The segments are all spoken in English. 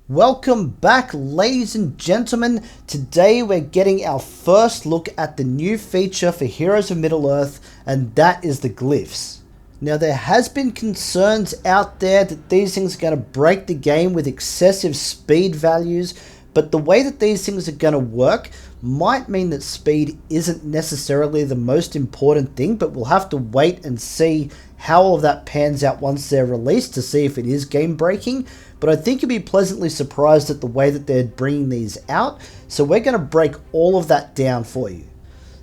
Welcome back, ladies and gentlemen. Today we're getting our first look at the new feature for Heroes of Middle-earth, and that is the glyphs. Now, there has been concerns out there that these things are going to break the game with excessive speed values, but the way that these things are going to work might mean that speed isn't necessarily the most important thing, but we'll have to wait and see how all of that pans out once they're released to see if it is game breaking. But I think you'll be pleasantly surprised at the way that they're bringing these out. So we're going to break all of that down for you.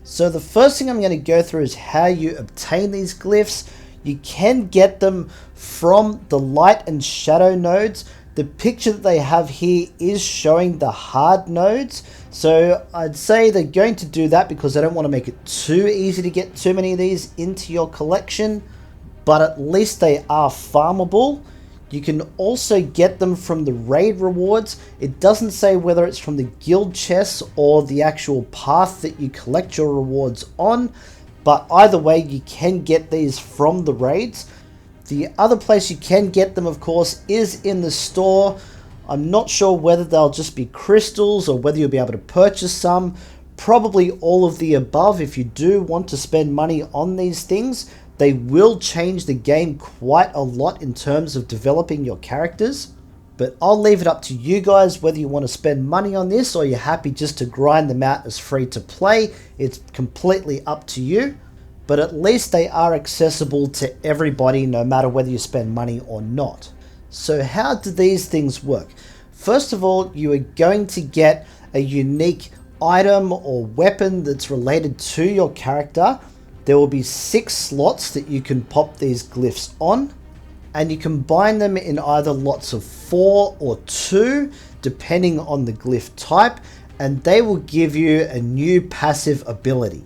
So the first thing I'm going to go through is how you obtain these glyphs. You can get them from the light and shadow nodes. The picture that they have here is showing the hard nodes. So I'd say they're going to do that because they don't want to make it too easy to get too many of these into your collection. But at least they are farmable. You can also get them from the raid rewards. It doesn't say whether it's from the guild chests or the actual path that you collect your rewards on, but either way you can get these from the raids. The other place you can get them, of course, is in the store. I'm not sure whether they'll just be crystals or whether you'll be able to purchase some. Probably all of the above if you do want to spend money on these things. They will change the game quite a lot in terms of developing your characters, but I'll leave it up to you guys whether you want to spend money on this or you're happy just to grind them out as free to play. It's completely up to you, but at least they are accessible to everybody no matter whether you spend money or not. So how do these things work? First of all, you are going to get a unique item or weapon that's related to your character. There will be 6 slots that you can pop these glyphs on, and you combine them in either lots of 4 or 2, depending on the glyph type, and they will give you a new passive ability.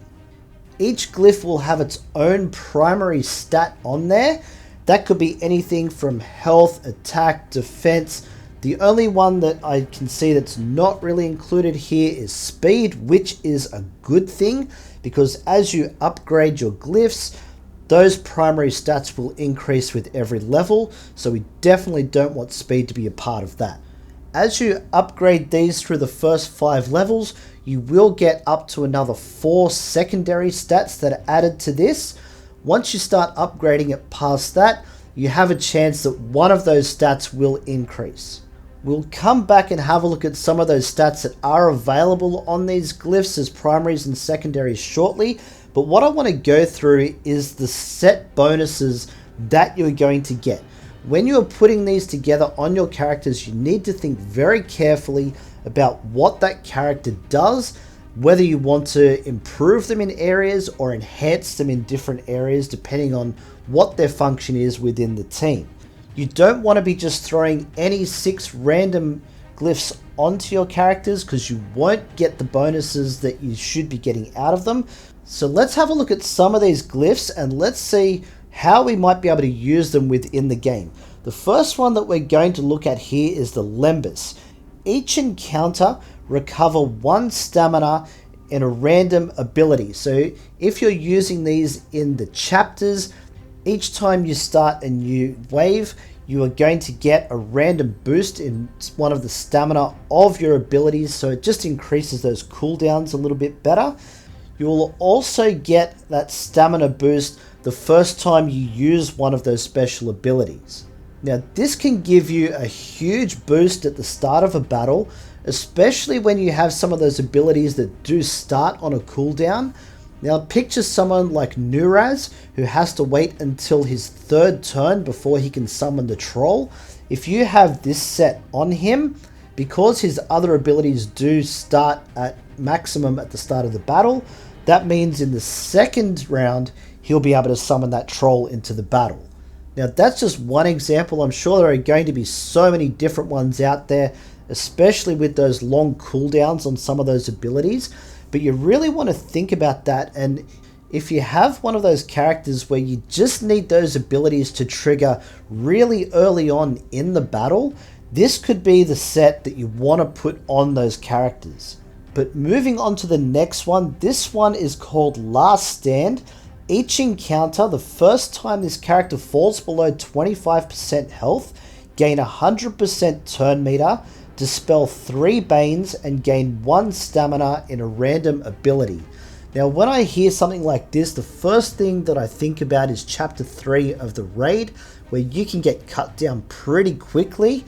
Each glyph will have its own primary stat on there. That could be anything from health, attack, defense. The only one that I can see that's not really included here is speed, which is a good thing because as you upgrade your glyphs, those primary stats will increase with every level, so we definitely don't want speed to be a part of that. As you upgrade these through the first 5 levels, you will get up to another 4 secondary stats that are added to this. Once you start upgrading it past that, you have a chance that one of those stats will increase. We'll come back and have a look at some of those stats that are available on these glyphs as primaries and secondaries shortly, but what I want to go through is the set bonuses that you're going to get. When you're putting these together on your characters, you need to think very carefully about what that character does, whether you want to improve them in areas or enhance them in different areas depending on what their function is within the team. You don't want to be just throwing any 6 random glyphs onto your characters because you won't get the bonuses that you should be getting out of them. So let's have a look at some of these glyphs and let's see how we might be able to use them within the game. The first one that we're going to look at here is the LOTR. Each encounter recover 1 stamina in a random ability. So if you're using these in the chapters, each time you start a new wave, you are going to get a random boost in one of the stamina of your abilities, so it just increases those cooldowns a little bit better. You will also get that stamina boost the first time you use one of those special abilities. Now, this can give you a huge boost at the start of a battle, especially when you have some of those abilities that do start on a cooldown. Now picture someone like Nuraz who has to wait until his 3rd turn before he can summon the troll. If you have this set on him, because his other abilities do start at maximum at the start of the battle, that means in the 2nd round he'll be able to summon that troll into the battle. Now that's just one example. I'm sure there are going to be so many different ones out there, especially with those long cooldowns on some of those abilities. But you really want to think about that, and if you have one of those characters where you just need those abilities to trigger really early on in the battle, this could be the set that you want to put on those characters. But moving on to the next one, this one is called Last Stand. Each encounter, the first time this character falls below 25% health, gain 100% turn meter dispel 3 Banes, and gain 1 stamina in a random ability. Now when I hear something like this, the first thing that I think about is chapter 3 of the raid, where you can get cut down pretty quickly.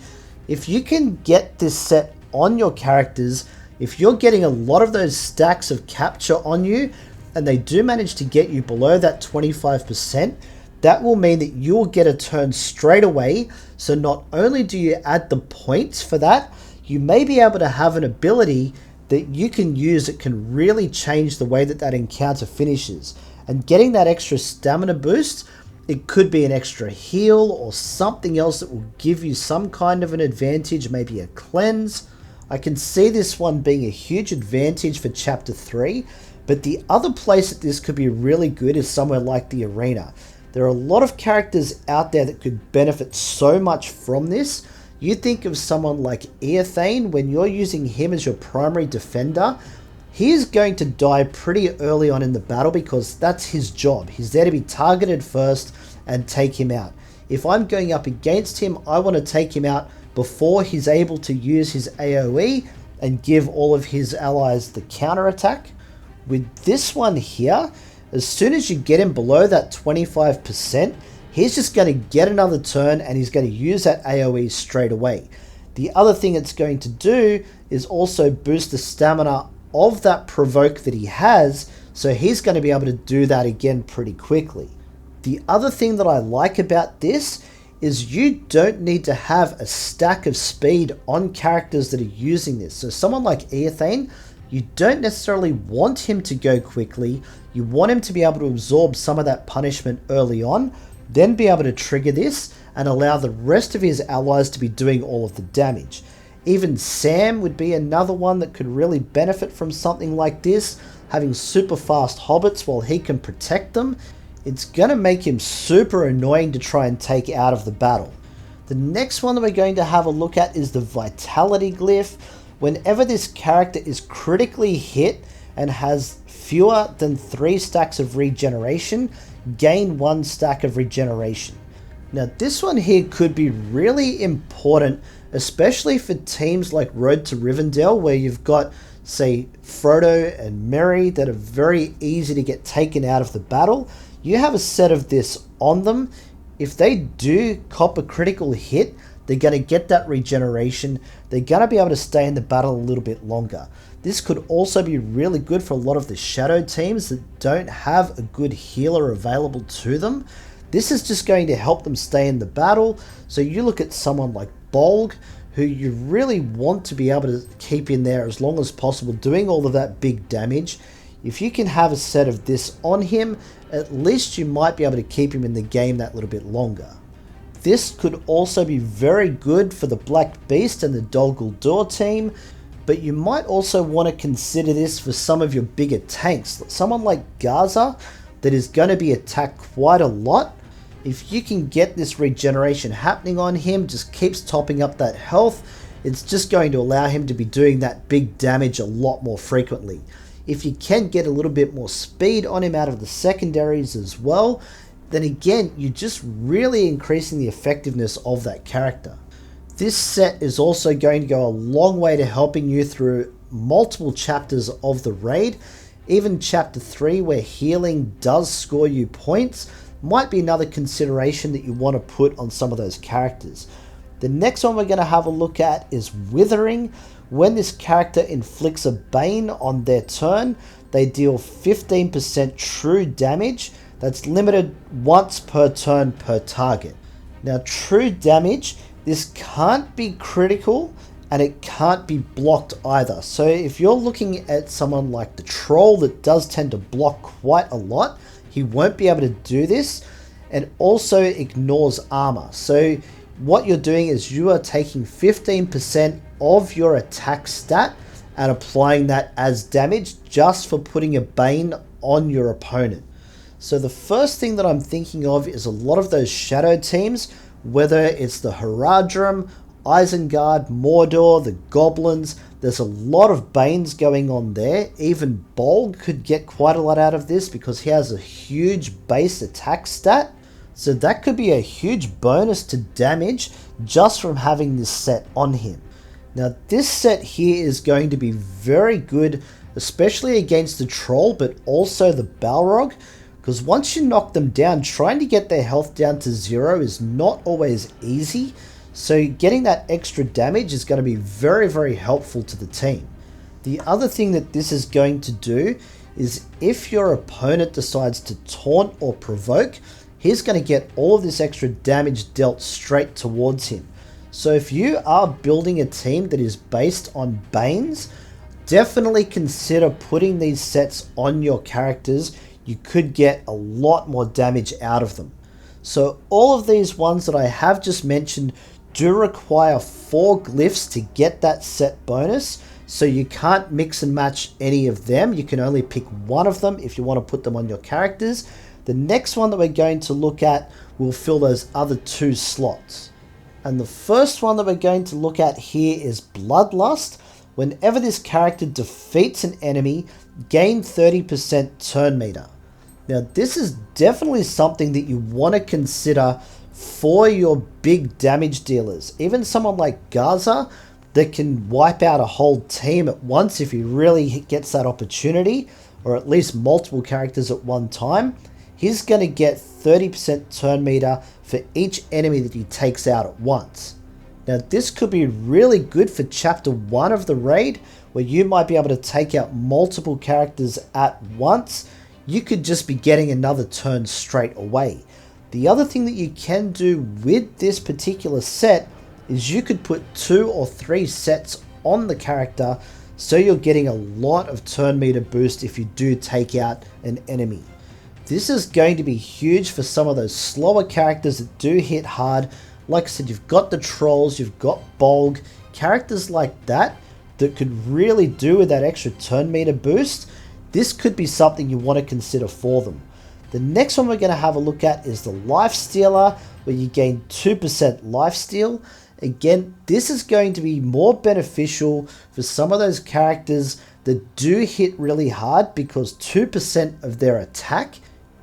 If you can get this set on your characters, if you're getting a lot of those stacks of capture on you, and they do manage to get you below that 25%, that will mean that you'll get a turn straight away. So not only do you add the points for that, you may be able to have an ability that you can use that can really change the way that that encounter finishes. And getting that extra stamina boost, it could be an extra heal or something else that will give you some kind of an advantage, maybe a cleanse. I can see this one being a huge advantage for chapter 3, but the other place that this could be really good is somewhere like the arena. There are a lot of characters out there that could benefit so much from this. You think of someone like Eothane, when you're using him as your primary defender, he's going to die pretty early on in the battle because that's his job. He's there to be targeted first and take him out. If I'm going up against him, I want to take him out before he's able to use his AoE and give all of his allies the counterattack. With this one here, as soon as you get him below that 25%, he's just going to get another turn and he's going to use that AoE straight away. The other thing it's going to do is also boost the stamina of that provoke that he has, so he's going to be able to do that again pretty quickly. The other thing that I like about this is you don't need to have a stack of speed on characters that are using this. So someone like Eothane, you don't necessarily want him to go quickly. You want him to be able to absorb some of that punishment early on, then be able to trigger this and allow the rest of his allies to be doing all of the damage. Even Sam would be another one that could really benefit from something like this, having super fast hobbits while he can protect them. It's going to make him super annoying to try and take out of the battle. The next one that we're going to have a look at is the Vitality Glyph. Whenever this character is critically hit and has fewer than 3 stacks of regeneration, gain 1 stack of regeneration. Now this one here could be really important, especially for teams like Road to Rivendell, where you've got, say, Frodo and Merry that are very easy to get taken out of the battle. You have a set of this on them. If they do cop a critical hit, they're going to get that regeneration. They're going to be able to stay in the battle a little bit longer. This could also be really good for a lot of the shadow teams that don't have a good healer available to them. This is just going to help them stay in the battle. So you look at someone like Bolg, who you really want to be able to keep in there as long as possible, doing all of that big damage. If you can have a set of this on him, at least you might be able to keep him in the game that little bit longer. This could also be very good for the Black Beast and the Dol Guldur team, but you might also want to consider this for some of your bigger tanks. Someone like Gaza that is going to be attacked quite a lot. If you can get this regeneration happening on him, just keeps topping up that health, it's just going to allow him to be doing that big damage a lot more frequently. If you can get a little bit more speed on him out of the secondaries as well, then again, you're just really increasing the effectiveness of that character. This set is also going to go a long way to helping you through multiple chapters of the raid. Even chapter 3, where healing does score you points, might be another consideration that you want to put on some of those characters. The next one we're going to have a look at is Withering. When this character inflicts a Bane on their turn, they deal 15% true damage. That's limited once per turn per target. Now, true damage, this can't be critical and it can't be blocked either. So if you're looking at someone like the Troll that does tend to block quite a lot, he won't be able to do this, and also ignores armor. So what you're doing is you are taking 15% of your attack stat and applying that as damage just for putting a Bane on your opponent. So the first thing that I'm thinking of is a lot of those shadow teams, whether it's the Haradrim, Isengard, Mordor, the Goblins. There's a lot of Banes going on there. Even Bolg could get quite a lot out of this because he has a huge base attack stat. So that could be a huge bonus to damage just from having this set on him. Now this set here is going to be very good, especially against the troll, but also the Balrog, because once you knock them down, trying to get their health down to 0 is not always easy. So getting that extra damage is going to be very, very helpful to the team. The other thing that this is going to do is if your opponent decides to taunt or provoke, he's going to get all of this extra damage dealt straight towards him. So if you are building a team that is based on Banes, definitely consider putting these sets on your characters. You could get a lot more damage out of them. So all of these ones that I have just mentioned do require 4 glyphs to get that set bonus. So you can't mix and match any of them. You can only pick one of them if you want to put them on your characters. The next one that we're going to look at will fill those other 2 slots. And the first one that we're going to look at here is Bloodlust. Whenever this character defeats an enemy, gain 30% turn meter. Now this is definitely something that you want to consider for your big damage dealers. Even someone like Gaza that can wipe out a whole team at once if he really gets that opportunity, or at least multiple characters at one time, he's going to get 30% turn meter for each enemy that he takes out at once. Now this could be really good for chapter 1 of the raid, where you might be able to take out multiple characters at once. You could just be getting another turn straight away. The other thing that you can do with this particular set is you could put 2 or 3 sets on the character, so you're getting a lot of turn meter boost if you do take out an enemy. This is going to be huge for some of those slower characters that do hit hard. Like I said, you've got the trolls, you've got Bolg, characters like that that could really do with that extra turn meter boost. This could be something you want to consider for them. The next one we're going to have a look at is the Lifestealer, where you gain 2% lifesteal. Again, this is going to be more beneficial for some of those characters that do hit really hard, because 2% of their attack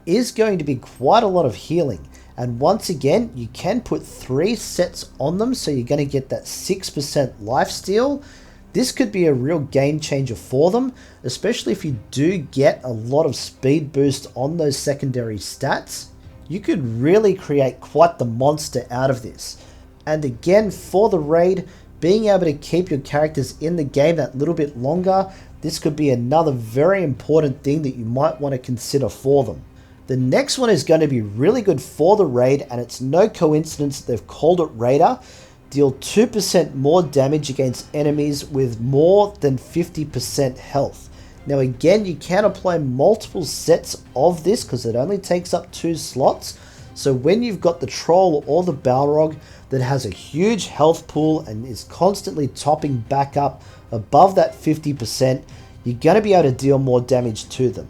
is going to be quite a lot of healing. And once again, you can put 3 sets on them, so you're going to get that 6% lifesteal. This could be a real game changer for them, especially if you do get a lot of speed boost on those secondary stats. You could really create quite the monster out of this. And again, for the raid, being able to keep your characters in the game that little bit longer, this could be another very important thing that you might want to consider for them. The next one is going to be really good for the raid, and it's no coincidence that they've called it Raider. Deal 2% more damage against enemies with more than 50% health. Now again, you can apply multiple sets of this because it only takes up 2 slots. So when you've got the troll or the Balrog that has a huge health pool and is constantly topping back up above that 50%, you're going to be able to deal more damage to them.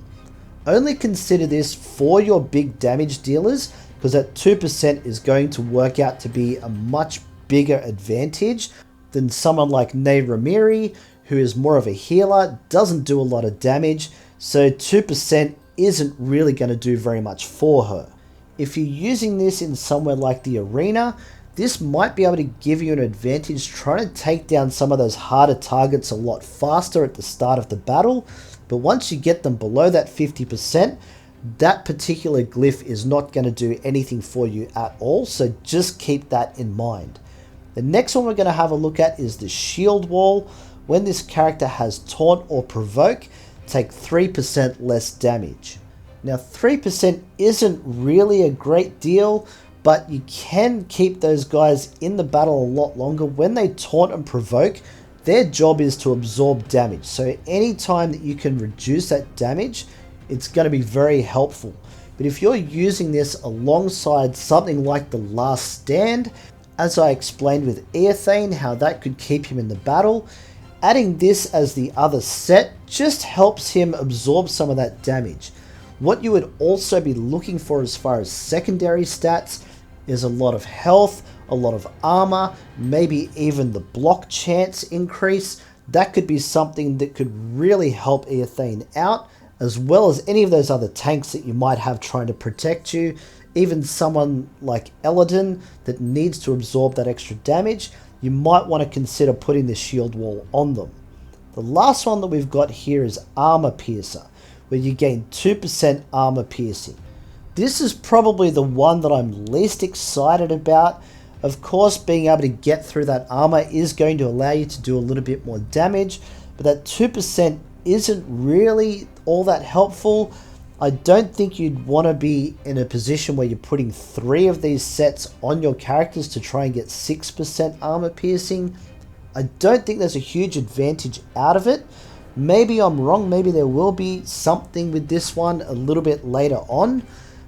Only consider this for your big damage dealers, because that 2% is going to work out to be a much bigger advantage than someone like Ney Ramiri, who is more of a healer, doesn't do a lot of damage, so 2% isn't really going to do very much for her. If you're using this in somewhere like the arena, this might be able to give you an advantage trying to take down some of those harder targets a lot faster at the start of the battle. But once you get them below that 50%, that particular glyph is not going to do anything for you at all, so just keep that in mind. The next one we're going to have a look at is the Shield Wall. When this character has Taunt or Provoke, take 3% less damage. Now 3% isn't really a great deal, but you can keep those guys in the battle a lot longer. When they Taunt and Provoke, their job is to absorb damage. So anytime that you can reduce that damage, it's going to be very helpful. But if you're using this alongside something like the Last Stand, as I explained with Eothane, how that could keep him in the battle, adding this as the other set just helps him absorb some of that damage. What you would also be looking for as far as secondary stats is a lot of health, a lot of armor, maybe even the block chance increase. That could be something that could really help Eothane out, as well as any of those other tanks that you might have trying to protect you. Even someone like Eladin that needs to absorb that extra damage. you might want to consider putting the shield wall on them. The last one that we've got here is Armor Piercer, where you gain 2% armor piercing. This is probably the one that I'm least excited about. Of course, being able to get through that armor is going to allow you to do a little bit more damage, but that 2% isn't really all that helpful. I don't think you'd want to be in a position where you're putting 3 of these sets on your characters to try and get 6% armor piercing. I don't think there's a huge advantage out of it. Maybe I'm wrong, maybe there will be something with this one a little bit later on,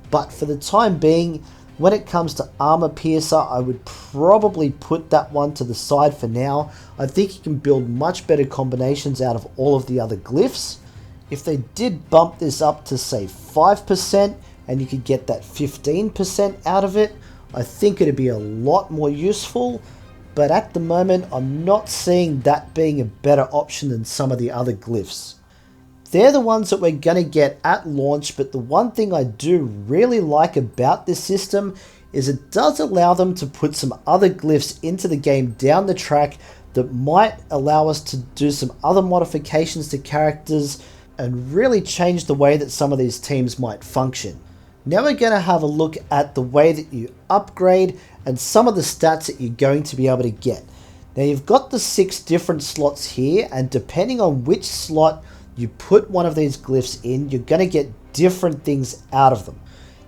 but for the time being, when it comes to Armor Piercer, I would probably put that one to the side for now. I think you can build much better combinations out of all of the other glyphs. If they did bump this up to say 5% and you could get that 15% out of it, I think it'd be a lot more useful. But at the moment, I'm not seeing that being a better option than some of the other glyphs. They're the ones that we're going to get at launch, but the one thing I do really like about this system is it does allow them to put some other glyphs into the game down the track that might allow us to do some other modifications to characters and really change the way that some of these teams might function. Now we're going to have a look at the way that you upgrade and some of the stats that you're going to be able to get. Now you've got the 6 different slots here, and depending on which slot you put one of these glyphs in, you're going to get different things out of them.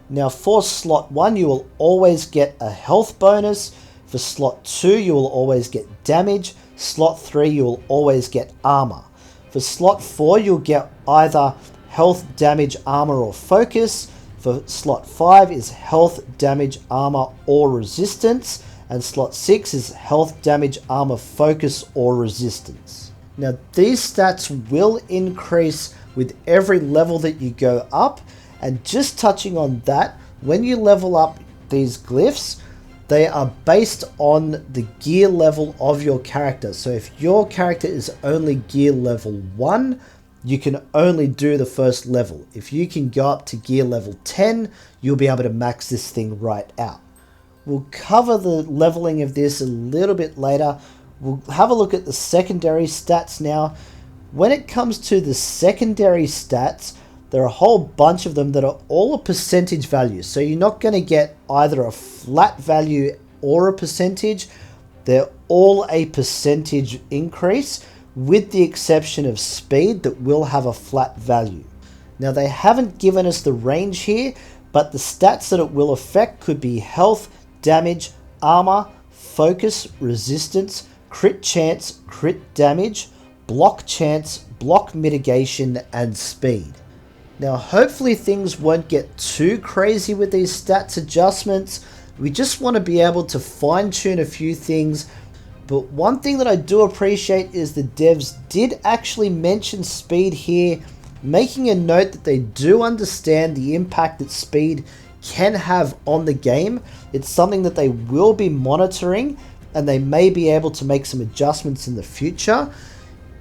Now for slot 1, you will always get a health bonus. For slot 2, you will always get damage. Slot 3, you will always get armor. For slot 4, you'll get either health, damage, armor, or focus. For slot 5 is health, damage, armor, or resistance. And slot 6 is health, damage, armor, focus, or resistance. Now these stats will increase with every level that you go up. And just touching on that, when you level up these glyphs, they are based on the gear level of your character. So if your character is only gear level 1, you can only do the first level. If you can go up to gear level 10, you'll be able to max this thing right out. We'll cover the leveling of this a little bit later. We'll have a look at the secondary stats now. When it comes to the secondary stats, there are a whole bunch of them that are all a percentage value. So you're not going to get either a flat value or a percentage. They're all a percentage increase, with the exception of speed that will have a flat value. Now they haven't given us the range here, but the stats that it will affect could be health, damage, armor, focus, resistance, crit chance, crit damage, block chance, block mitigation, and speed. Now hopefully things won't get too crazy with these stats adjustments. We just want to be able to fine tune a few things. But one thing that I do appreciate is the devs did actually mention speed here, making a note that they do understand the impact that speed can have on the game. It's something that they will be monitoring, and they may be able to make some adjustments in the future.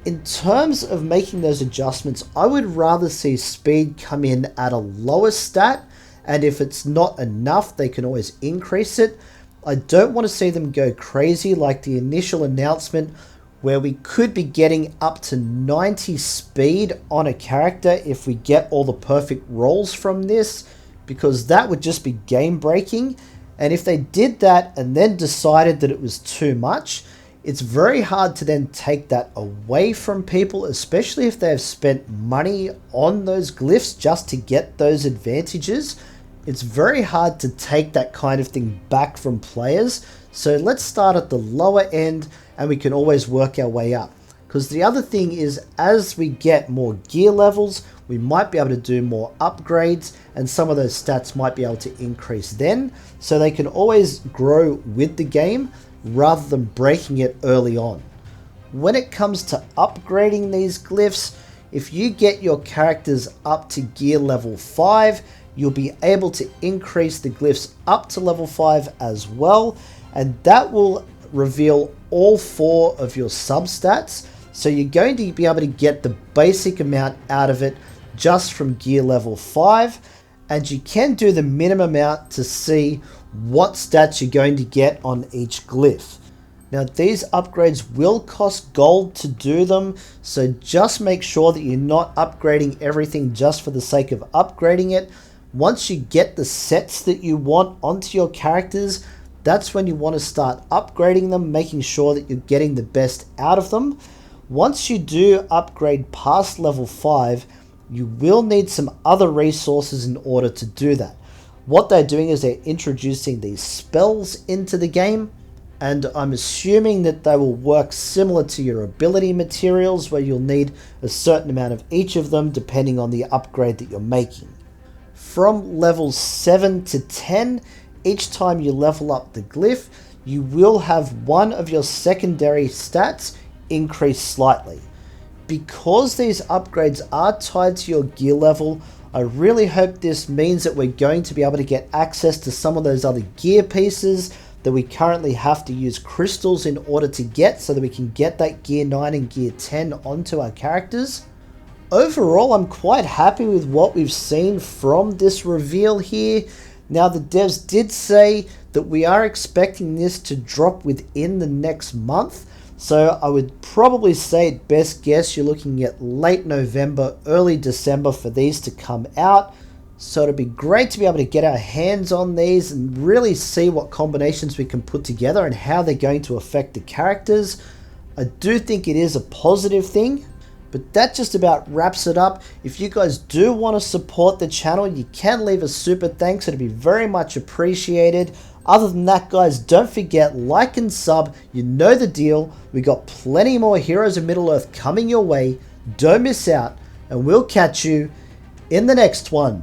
In terms of making those adjustments, I would rather see speed come in at a lower stat, and if it's not enough, they can always increase it. I don't want to see them go crazy like the initial announcement where we could be getting up to 90 speed on a character if we get all the perfect rolls from this, because that would just be game breaking. And if they did that and then decided that it was too much, it's very hard to then take that away from people, especially if they have spent money on those glyphs just to get those advantages. It's very hard to take that kind of thing back from players. So let's start at the lower end and we can always work our way up. Because the other thing is, as we get more gear levels, we might be able to do more upgrades, and some of those stats might be able to increase then. So they can always grow with the game rather than breaking it early on. When it comes to upgrading these glyphs, if you get your characters up to gear level 5, you'll be able to increase the glyphs up to level 5 as well, and that will reveal all 4 of your substats. So you're going to be able to get the basic amount out of it just from gear level 5, and you can do the minimum amount to see what stats you're going to get on each glyph. Now these upgrades will cost gold to do them, so just make sure that you're not upgrading everything just for the sake of upgrading it. Once you get the sets that you want onto your characters, that's when you want to start upgrading them, making sure that you're getting the best out of them. Once you do upgrade past level 5, you will need some other resources in order to do that. What they're doing is they're introducing these spells into the game, and I'm assuming that they will work similar to your ability materials, where you'll need a certain amount of each of them depending on the upgrade that you're making. From levels 7 to 10, each time you level up the glyph, you will have one of your secondary stats increase slightly. Because these upgrades are tied to your gear level, I really hope this means that we're going to be able to get access to some of those other gear pieces that we currently have to use crystals in order to get, so that we can get that gear 9 and gear 10 onto our characters. Overall, I'm quite happy with what we've seen from this reveal here. Now, the devs did say that we are expecting this to drop within the next month, so I would probably say at best guess you're looking at late November, early December for these to come out. So it'd be great to be able to get our hands on these and really see what combinations we can put together and how they're going to affect the characters. I do think it is a positive thing, but that just about wraps it up. If you guys do want to support the channel, you can leave a super thanks. It'd be very much appreciated. Other than that, guys, don't forget, like and sub. You know the deal. We got plenty more Heroes of Middle-earth coming your way. Don't miss out, and we'll catch you in the next one.